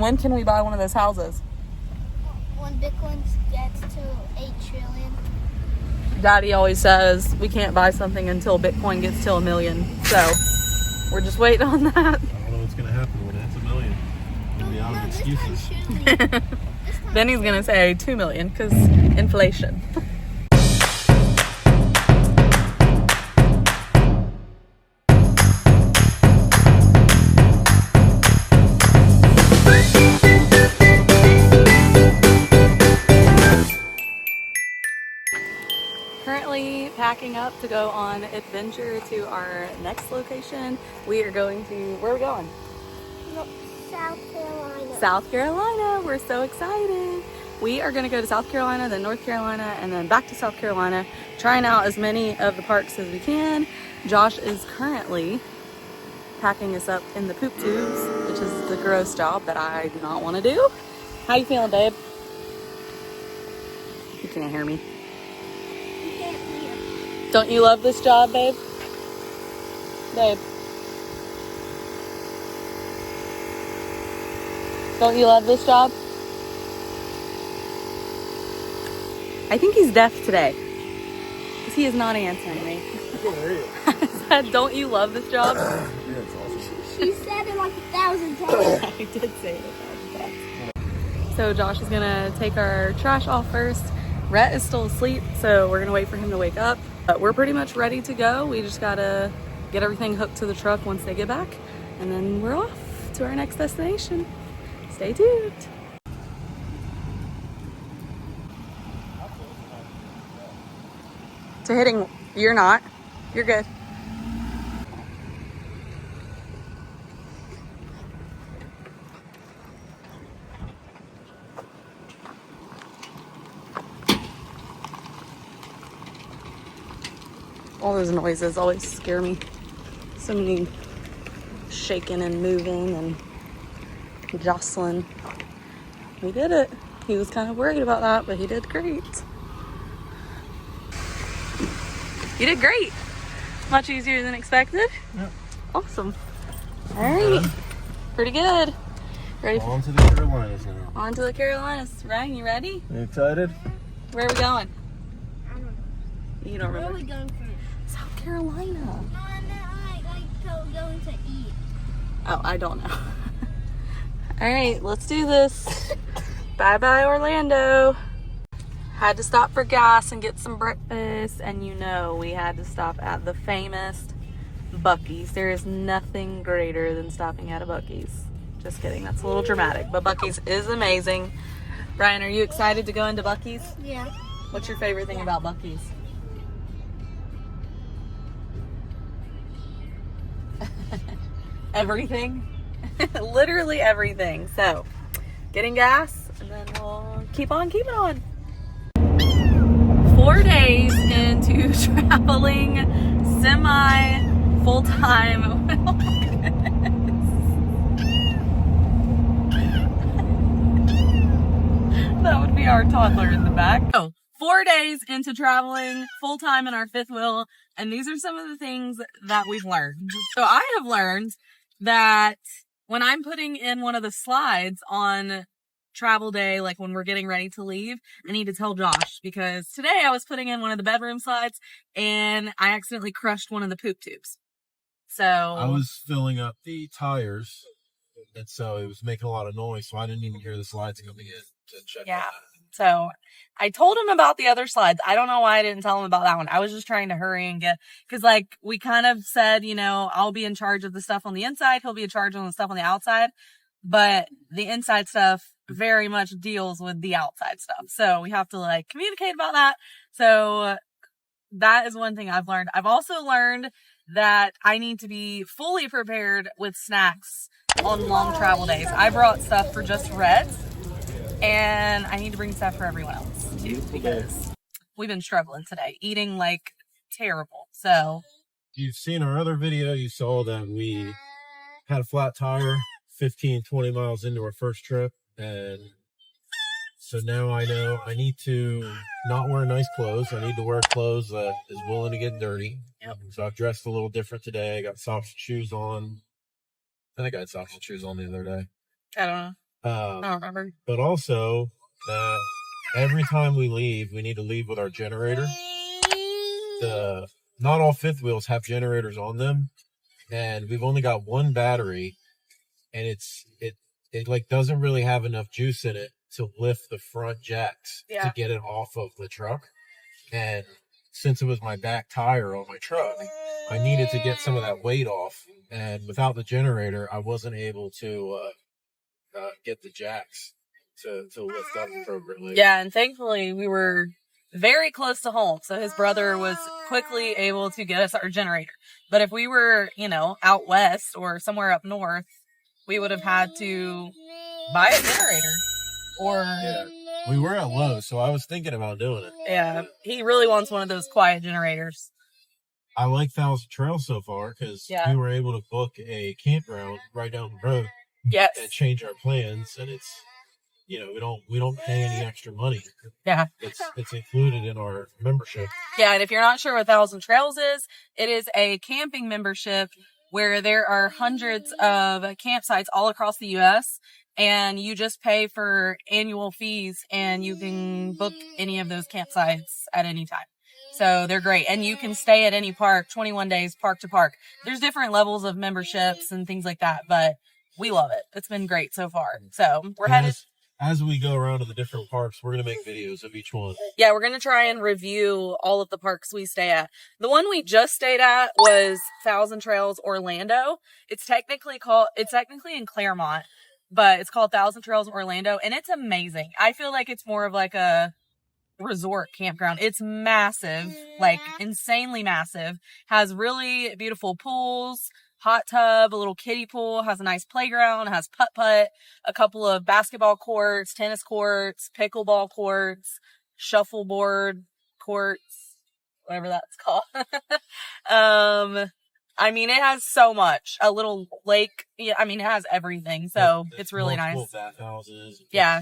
when can we buy one of those houses? When Bitcoin gets to 8 trillion. Daddy always says we can't buy something until Bitcoin gets to $1 million. So we're just waiting on that. I don't know what's going to happen when it's $1 million. We'll be out of excuses. Then he's going to say 2 million because inflation. Currently packing up to go on adventure to our next location. We are going to, where are we going? South Carolina. South Carolina. We're so excited. We are going to go to South Carolina, then North Carolina, and then back to South Carolina, trying out as many of the parks as we can. Josh is currently packing us up in the poop tubes, which is the gross job that I do not want to do. How you feeling, babe? You can't hear me. You can't hear. Don't you love this job, babe? Babe. Don't you love this job? I think he's deaf today, because he is not answering me. I said, don't you love this job? Yeah, it's awesome. She said it like 1,000 times. I did say it 1,000 times. So Josh is gonna take our trash off first. Rhett is still asleep, so we're gonna wait for him to wake up. But we're pretty much ready to go. We just gotta get everything hooked to the truck once they get back, and then we're off to our next destination. Stay tuned. To hitting, you're not. You're good. All those noises always scare me. So many shaking and moving and jostling. We did it. He was kind of worried about that, but he did great. You did great. Much easier than expected. Yep. Awesome. All right. Pretty good. Ready? On to the Carolinas now. On to the Carolinas. Ryan, you ready? You excited? Where are we going? I don't know. You don't Where are remember. we going first? South Carolina. No, I meant going to eat. Oh, I don't know. All right, let's do this. Bye-bye, Orlando. Had to stop for gas and get some breakfast, and you know we had to stop at the famous Buc-ee's. There is nothing greater than stopping at a Buc-ee's. Just kidding, that's a little dramatic, but Buc-ee's is amazing. Brian, are you excited to go into Buc-ee's? Yeah. What's your favorite thing about Buc-ee's? Everything. Literally everything. So, getting gas, and then we'll keep on keeping on. 4 days into traveling semi full-time. Oh my goodness. That would be our toddler in the back. So, 4 days into traveling full-time in our fifth wheel, and these are some of the things that we've learned. So I have learned that when I'm putting in one of the slides on travel day, like when we're getting ready to leave, I need to tell Josh, because today I was putting in one of the bedroom slides and I accidentally crushed one of the poop tubes. So I was filling up the tires, and so it was making a lot of noise, so I didn't even hear the slides coming in to check. yeah. So I told him about the other slides. I don't know why I didn't tell him about that one. I was just trying to hurry and get, because like we kind of said, you know, I'll be in charge of the stuff on the inside. He'll be in charge of the stuff on the outside. But the inside stuff very much deals with the outside stuff. So we have to like communicate about that. So that is one thing I've learned. I've also learned that I need to be fully prepared with snacks on long travel days. I brought stuff for just Rhett, and I need to bring stuff for everyone else too, because we've been struggling today, eating like terrible. So You've seen our other video, you saw that we had a flat tire 15, 20 miles into our first trip, and so now I know I need to not wear nice clothes. I need to wear clothes that is willing to get dirty. Yep. So I've dressed a little different today. I got socks and shoes on. I think I had socks and shoes on the other day. I don't know. I don't remember. But also that every time we leave, we need to leave with our generator. Not all fifth wheels have generators on them, and we've only got one battery, and it like doesn't really have enough juice in it to lift the front jacks to get it off of the truck. And since it was my back tire on my truck, I needed to get some of that weight off, and without the generator, I wasn't able to get the jacks to lift up appropriately. Yeah, and thankfully we were very close to home, so his brother was quickly able to get us our generator. But if we were, out west or somewhere up north, we would have had to buy a generator. Yeah, we were at Lowe's, so I was thinking about doing it. Yeah, he really wants one of those quiet generators. I like Thousand Trails so far because we were able to book a campground right down the road. Yes. And change our plans, and it's we don't pay any extra money. Yeah. It's included in our membership. Yeah, and if you're not sure what Thousand Trails is, it is a camping membership where there are hundreds of campsites all across the U.S., and you just pay for annual fees, and you can book any of those campsites at any time. So they're great. And you can stay at any park, 21 days, park to park. There's different levels of memberships and things like that, but we love it. It's been great so far. So we're headed. As we go around to the different parks, we're going to make videos of each one. Yeah, we're going to try and review all of the parks we stay at. The one we just stayed at was Thousand Trails Orlando. It's technically in Claremont, but it's called Thousand Trails Orlando, and it's amazing. I feel like it's more of like a resort campground. It's massive, like insanely massive. Has really beautiful pools, hot tub, a little kiddie pool, has a nice playground, has putt-putt, a couple of basketball courts, tennis courts, pickleball courts, shuffleboard courts, whatever that's called. It has so much. A little lake. Yeah, it has everything. So it's really nice. Bathhouses. Yeah.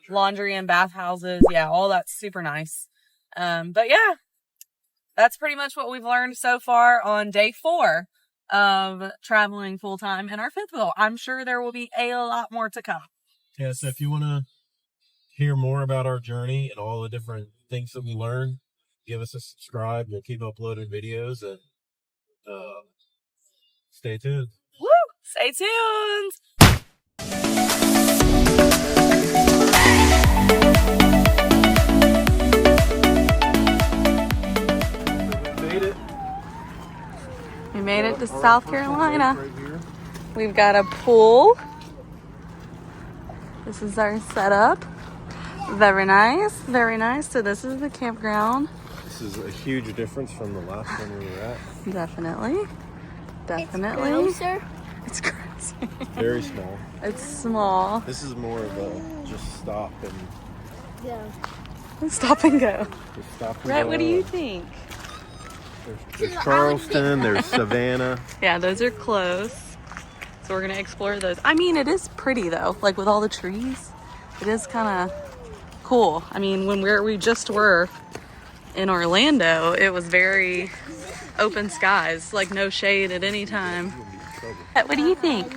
Laundry and bathhouses. Yeah, all that's super nice. But yeah, that's pretty much what we've learned so far on day 4 of traveling full time in our fifth wheel. I'm sure there will be a lot more to come. Yeah, so if you want to hear more about our journey and all the different things that we learned, give us a subscribe. We'll keep uploading videos, and stay tuned. Woo! Stay tuned! We made it to South Carolina. We've got a pool. This is our setup. Very nice, very nice. So this is the campground. This is a huge difference from the last one we were at. Definitely. It's grosser. It's gross. Very small. It's small. This is more of a just stop and Yeah. Stop and go. just stop and Rhett, go. what do you think? There's Charleston, there's Savannah. Yeah, those are close. So we're going to explore those. It is pretty though. Like with all the trees, it is kind of cool. When we just were in Orlando, it was very open skies, like no shade at any time. What do you think?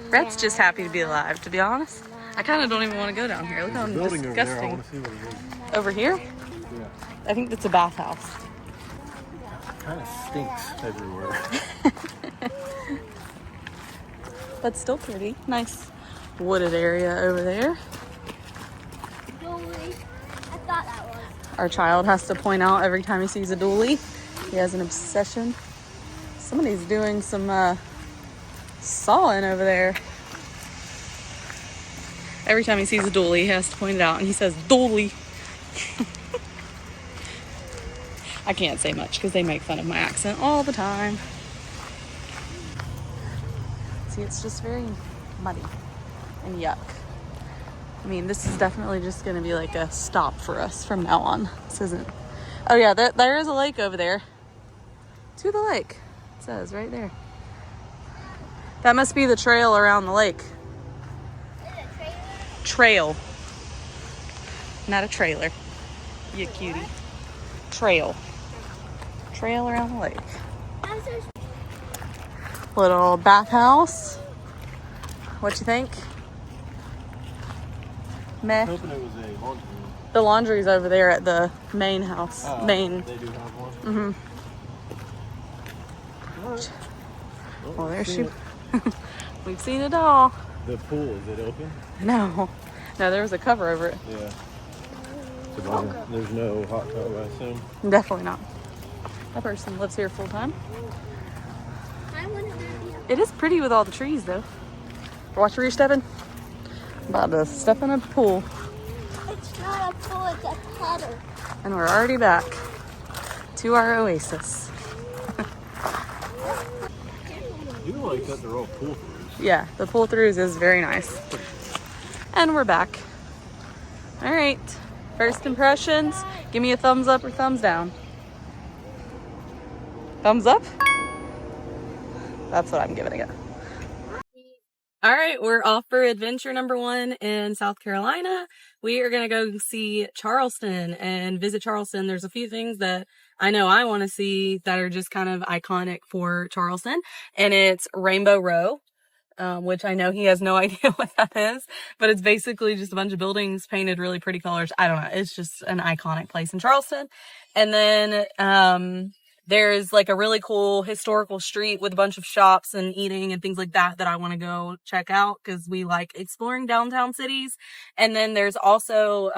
Rhett's just happy to be alive, to be honest. I kind of don't even want to go down here. Look how disgusting. Over here? Yeah. I think that's a bathhouse. Kind of stinks everywhere. But still pretty. Nice wooded area over there. Dooley. I thought that was. Our child has to point out every time he sees a dually. He has an obsession. Somebody's doing some sawing over there. Every time he sees a dually, he has to point it out, and he says, "Dually." I can't say much because they make fun of my accent all the time. See, it's just very muddy and yuck. This is definitely just going to be like a stop for us from now on. This isn't... Oh yeah, there is a lake over there. To the lake, it says right there. That must be the trail around the lake. Is it a trailer? Trail. Not a trailer. You cutie. Trail. Trail around the lake. Little bathhouse. What you think? Meh. hoping it was a laundry. The laundry's over there at the main house. Main. They do have one. Mm-hmm. All right. Well, there she. We've seen it all. The pool, is it open? No, there was a cover over it. Yeah. So there's no hot tub, I assume. Definitely not. That person lives here full time. I want to be. It is pretty with all the trees, though. Watch where you're stepping. About to step in a pool. It's not a pool, it's a puddle. And we're already back to our oasis. I do like that they're all pool throughs. Yeah, the pull throughs is very nice. And we're back. All right, first impressions. Give me a thumbs up or thumbs down. Thumbs up? That's what I'm giving it. All right, we're off for adventure number 1 in South Carolina. We are going to go see Charleston and visit Charleston. There's a few things that I know I want to see that are just kind of iconic for Charleston. And it's Rainbow Row, which I know he has no idea what that is. But it's basically just a bunch of buildings painted really pretty colors. I don't know. It's just an iconic place in Charleston. And then there's like a really cool historical street with a bunch of shops and eating and things like that I want to go check out because we like exploring downtown cities. And then there's also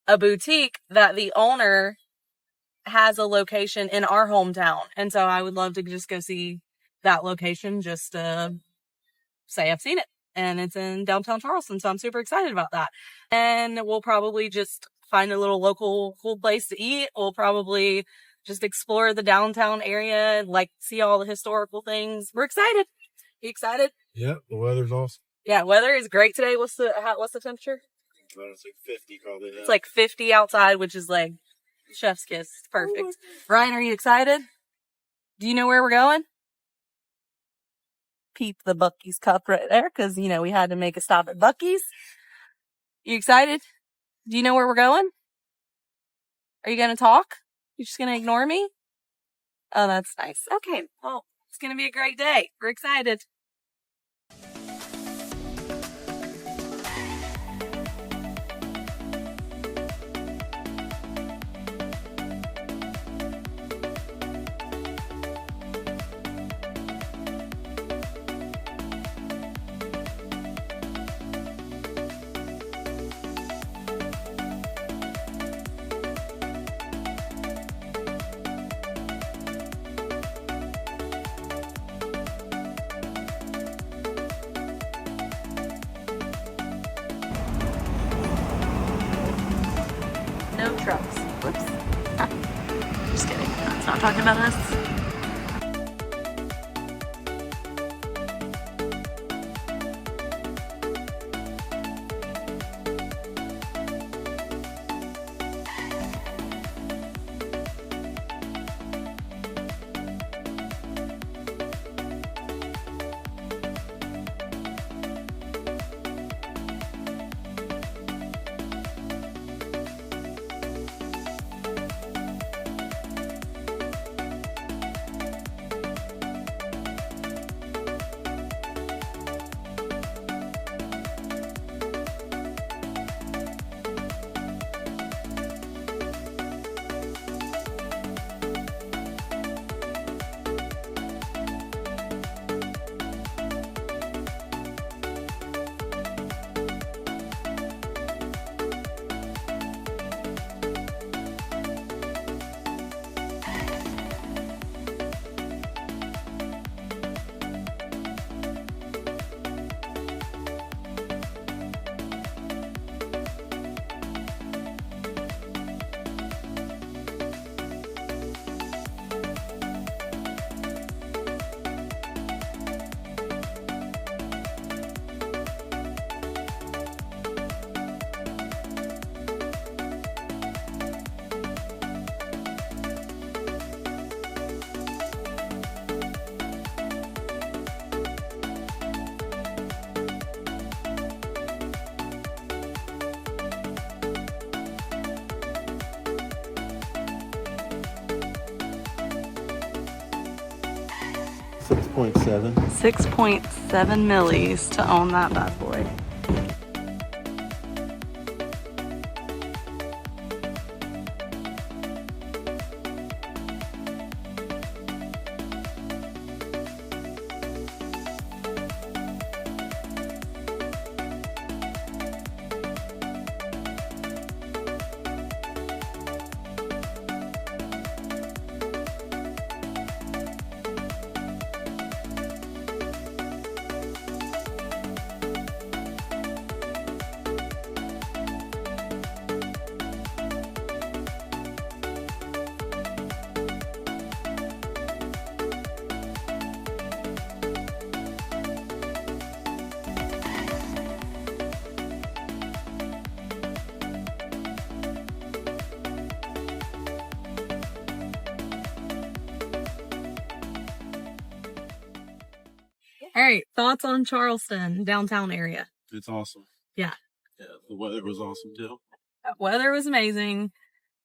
a boutique that the owner has a location in our hometown. And so I would love to just go see that location just to say I've seen it. And it's in downtown Charleston. So I'm super excited about that. And we'll probably just find a little local cool place to eat. We'll probably just explore the downtown area and like see all the historical things. We're excited. You excited? Yep, the weather's awesome. Yeah, weather is great today. What's the temperature? It's like 50 probably now. It's like 50 outside, which is like chef's kiss. It's perfect. Ryan, are you excited? Do you know where we're going? Peep the Buc-ee's cup right there because, you know, we had to make a stop at Buc-ee's. You excited? Do you know where we're going? Are you going to talk? You're just going to ignore me? Oh, that's nice. Okay. Well, it's going to be a great day. We're excited. No trucks. Whoops. Just kidding. It's not talking about us. .7. 6.7 millis to own that bad boy. right, thoughts on Charleston, downtown area? It's awesome. Yeah. Yeah, the weather was awesome too. Weather was amazing.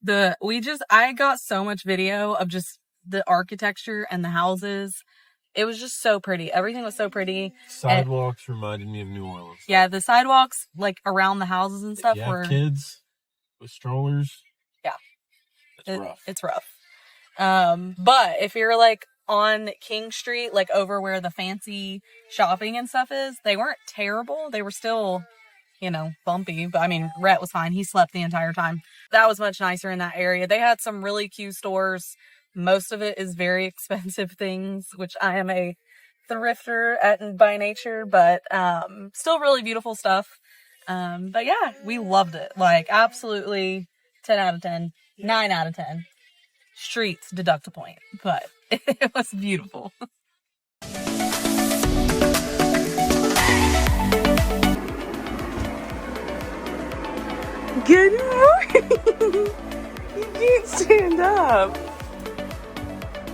I got so much video of just the architecture and the houses. It was just so pretty. Everything was so pretty. Sidewalks reminded me of New Orleans. Yeah, the sidewalks like around the houses and stuff Yeah, were kids with strollers. Yeah. It's rough. It's rough. But if you're like on King Street, like over where the fancy shopping and stuff is, they weren't terrible. They were still, you know, bumpy. But I mean, Rhett was fine. He slept the entire time. That was much nicer in that area. They had some really cute stores. Most of it is very expensive things, which I am a thrifter by nature, but still really beautiful stuff. But yeah, we loved it. Like, absolutely 10 out of 10, 9 out of 10. Streets deduct a point, but it was beautiful. Good morning! You can't stand up.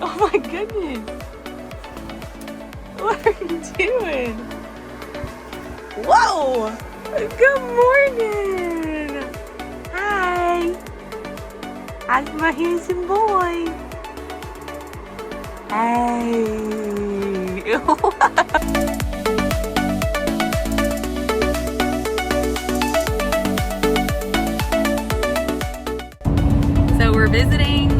Oh my goodness. What are you doing? Whoa! Good morning! Hi! How's my handsome boy? Hey! So we're visiting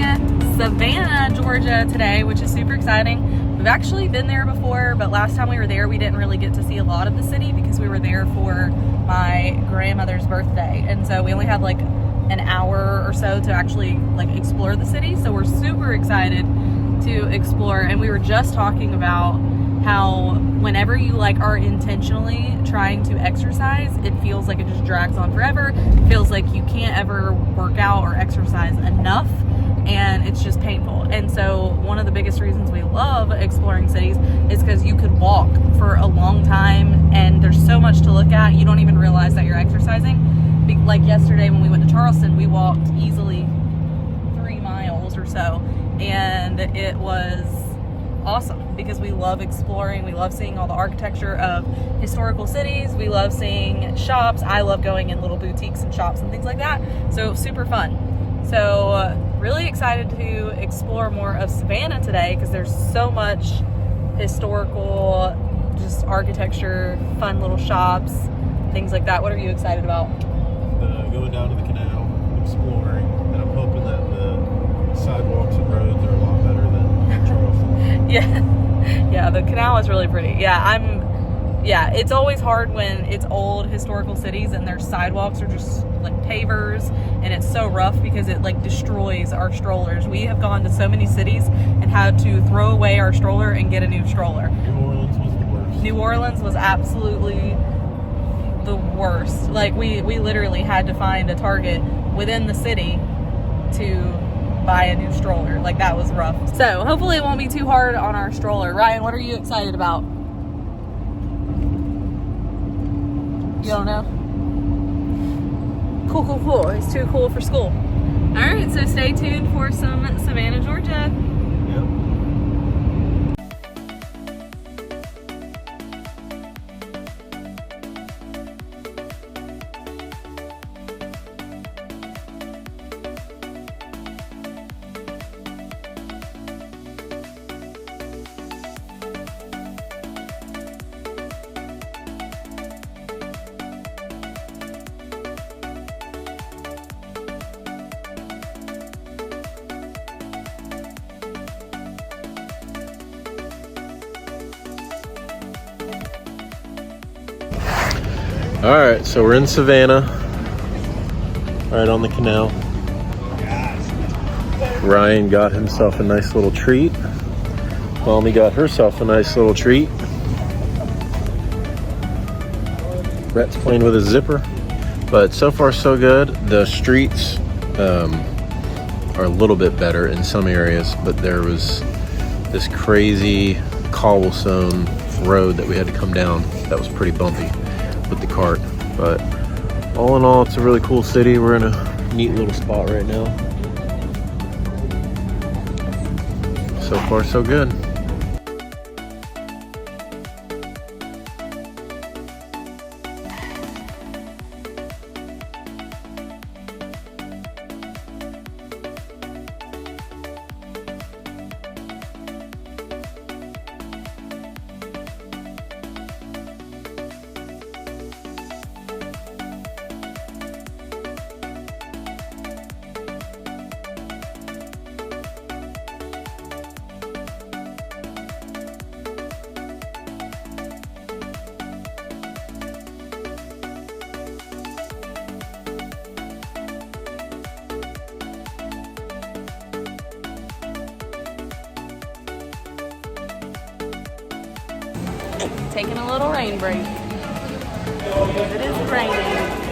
Savannah, Georgia today, which is super exciting. We've actually been there before, but last time we were there, we didn't really get to see a lot of the city because we were there for my grandmother's birthday. And so we only had like an hour or so to actually like explore the city. So we're super excited to explore. And we were just talking about how whenever you like are intentionally trying to exercise, it feels like it just drags on forever. It feels like you can't ever work out or exercise enough, and it's just painful. And so one of the biggest reasons we love exploring cities is because you could walk for a long time and there's so much to look at, you don't even realize that you're exercising. Like yesterday when we went to Charleston, we walked easily 3 miles or so, and it was awesome because we love exploring. We love seeing all the architecture of historical cities. We love seeing shops. I love going in little boutiques and shops and things like that. So it was super fun. So really excited to explore more of Savannah today because there's so much historical, just architecture, fun little shops, things like that. What are you excited about? Going down to the canal, exploring, and I'm hoping that the sidewalks and roads are a lot better than Charleston. Yeah, the canal is really pretty. Yeah, it's always hard when it's old historical cities and their sidewalks are just like pavers, and it's so rough because it like destroys our strollers. We have gone to so many cities and had to throw away our stroller and get a new stroller. New Orleans was the worst. New Orleans was absolutely the worst. Like we literally had to find a Target within the city to buy a new stroller. Like that was rough. So hopefully it won't be too hard on our stroller. Ryan, what are you excited about? You don't know? Cool. It's too cool for school. All right, so stay tuned for some Savannah, Georgia. Yep. All right, so we're in Savannah, right on the canal. Ryan got himself a nice little treat. Mommy got herself a nice little treat. Rhett's playing with a zipper, but so far so good. The streets are a little bit better in some areas, but there was this crazy cobblestone road that we had to come down that was pretty bumpy with the cart. But all in all, it's a really cool city. We're in a neat little spot right now. So far so good. taking a little rain break. It is raining.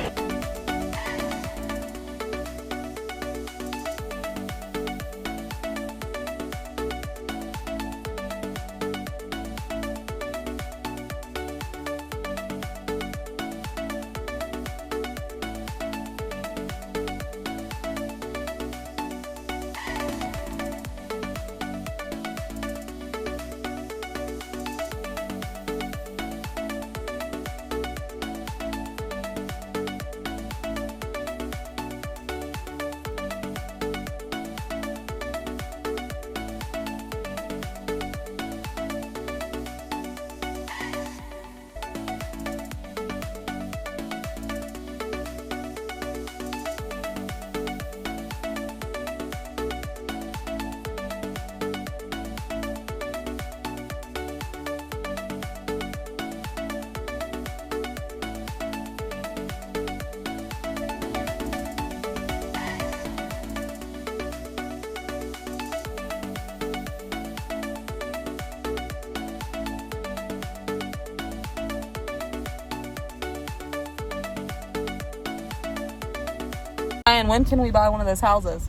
And when can we buy one of those houses?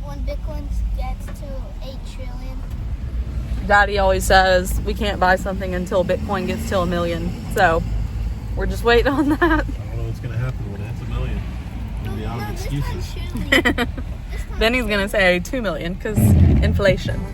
When Bitcoin gets to 8 trillion. Daddy always says we can't buy something until Bitcoin gets to 1 million. So we're just waiting on that. I don't know what's gonna happen when it hits 1 million. We'll be out of excuses. Then he's gonna say 2 million because inflation.